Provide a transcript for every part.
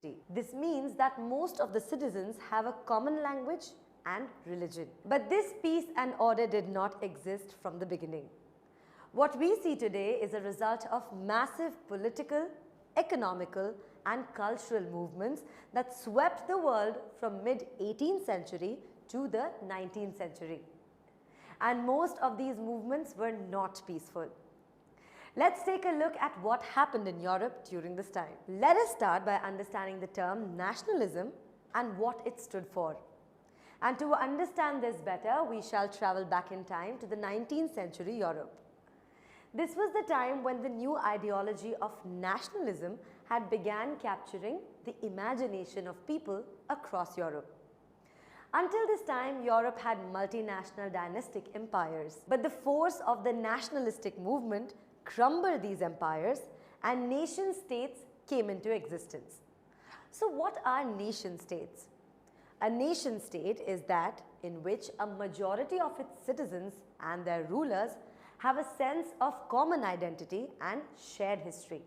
This means that most of the citizens have a common language and religion. But this peace and order did not exist from the beginning. What we see today is a result of massive political, economical and cultural movements that swept the world from mid-18th century to the 19th century. And most of these movements were not peaceful. Let's take a look at what happened in Europe during this time. Let us start by understanding the term nationalism and what it stood for. And to understand this better, we shall travel back in time to the 19th century Europe. This was the time when the new ideology of nationalism had began capturing the imagination of people across Europe. Until this time, Europe had multinational dynastic empires, but the force of the nationalistic movement crumbled these empires and nation states came into existence. So what are nation states? A nation state is that in which a majority of its citizens and their rulers have a sense of common identity and shared history.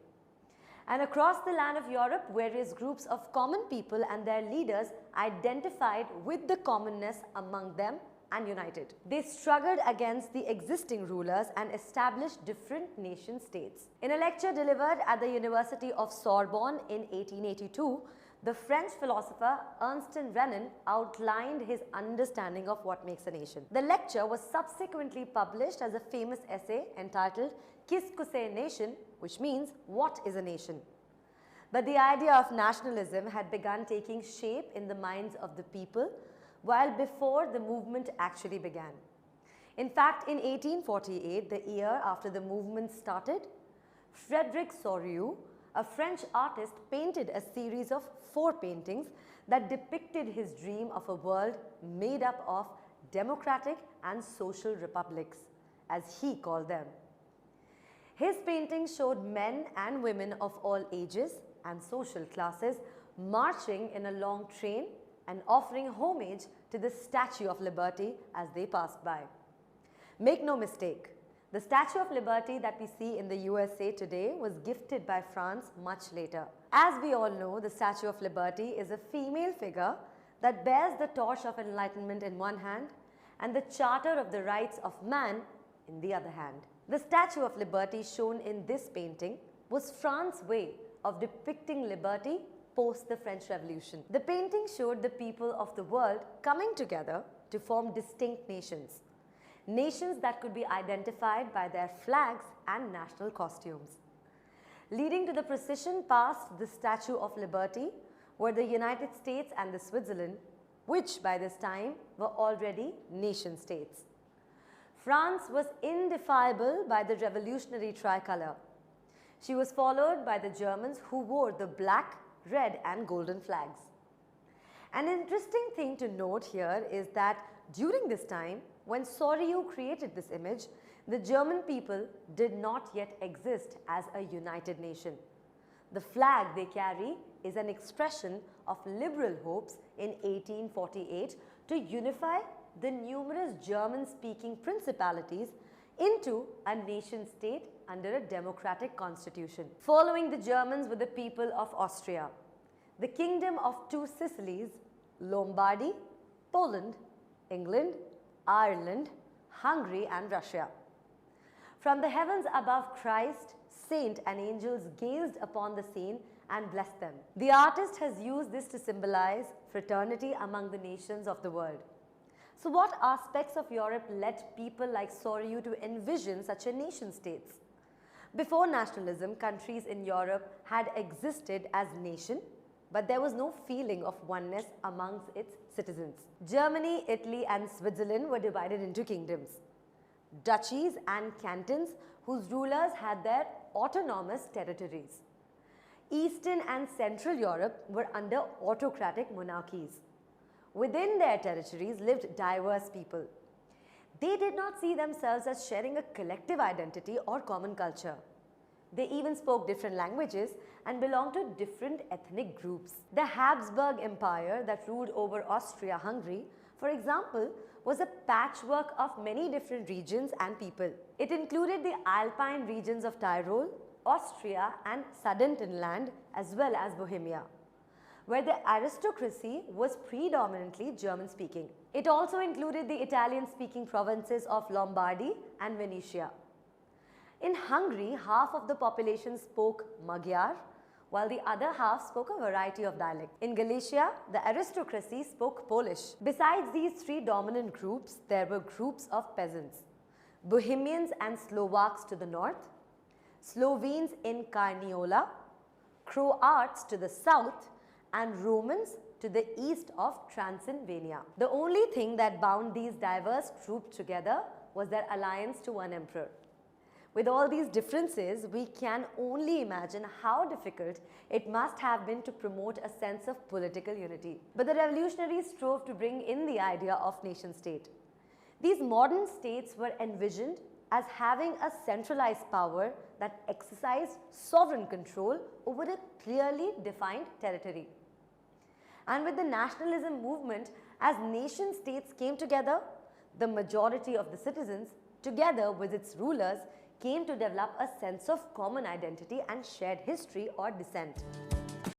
And across the land of Europe, various groups of common people and their leaders identified with the commonness among them and united. They struggled against the existing rulers and established different nation states. In a lecture delivered at the University of Sorbonne in 1882, the French philosopher Ernst Renan outlined his understanding of what makes a nation. The lecture was subsequently published as a famous essay entitled Qu'est-ce que c'est nation, which means what is a nation. But the idea of nationalism had begun taking shape in the minds of the people while before the movement actually began. In fact, in 1848, the year after the movement started, Frédéric Soriot, a French artist, painted a series of 4 paintings that depicted his dream of a world made up of democratic and social republics, as he called them. His paintings showed men and women of all ages and social classes marching in a long train and offering homage to the Statue of Liberty as they passed by. Make no mistake, the Statue of Liberty that we see in the USA today was gifted by France much later. As we all know, the Statue of Liberty is a female figure that bears the torch of enlightenment in one hand and the Charter of the Rights of Man in the other hand. The Statue of Liberty shown in this painting was France's way of depicting liberty post the French Revolution. The painting showed the people of the world coming together to form distinct nations. Nations that could be identified by their flags and national costumes. Leading to the procession past the Statue of Liberty were the United States and the Switzerland, which by this time were already nation states. France was indefiable by the revolutionary tricolor. She was followed by the Germans who wore the black, red and golden flags. An interesting thing to note here is that during this time, when Soriot created this image, the German people did not yet exist as a united nation. The flag they carry is an expression of liberal hopes in 1848 to unify the numerous German-speaking principalities into a nation state under a democratic constitution. Following the Germans were the people of Austria, the Kingdom of Two Sicilies, Lombardy, Poland, England, Ireland, Hungary and Russia. From the heavens above, Christ, saint and angels gazed upon the scene and blessed them. The artist has used this to symbolize fraternity among the nations of the world. So what aspects of Europe led people like Soriot to envision such a nation states? Before nationalism, countries in Europe had existed as nation, but there was no feeling of oneness amongst its citizens. Germany, Italy and Switzerland were divided into kingdoms, duchies and cantons whose rulers had their autonomous territories. Eastern and Central Europe were under autocratic monarchies. Within their territories lived diverse people. They did not see themselves as sharing a collective identity or common culture. They even spoke different languages and belonged to different ethnic groups. The Habsburg Empire that ruled over Austria-Hungary, for example, was a patchwork of many different regions and people. It included the alpine regions of Tyrol, Austria and Sudetenland as well as Bohemia. where the aristocracy was predominantly German-speaking. It also included the Italian-speaking provinces of Lombardy and Venetia. In Hungary, half of the population spoke Magyar, while the other half spoke a variety of dialects. In Galicia, the aristocracy spoke Polish. Besides these three dominant groups, there were groups of peasants: Bohemians and Slovaks to the north, Slovenes in Carniola, Croats to the south, and Romans to the east of Transylvania. The only thing that bound these diverse groups together was their alliance to one emperor. With all these differences, we can only imagine how difficult it must have been to promote a sense of political unity. But the revolutionaries strove to bring in the idea of nation-state. These modern states were envisioned as having a centralized power that exercised sovereign control over a clearly defined territory. And with the nationalism movement, as nation-states came together, the majority of the citizens, together with its rulers, came to develop a sense of common identity and shared history or descent.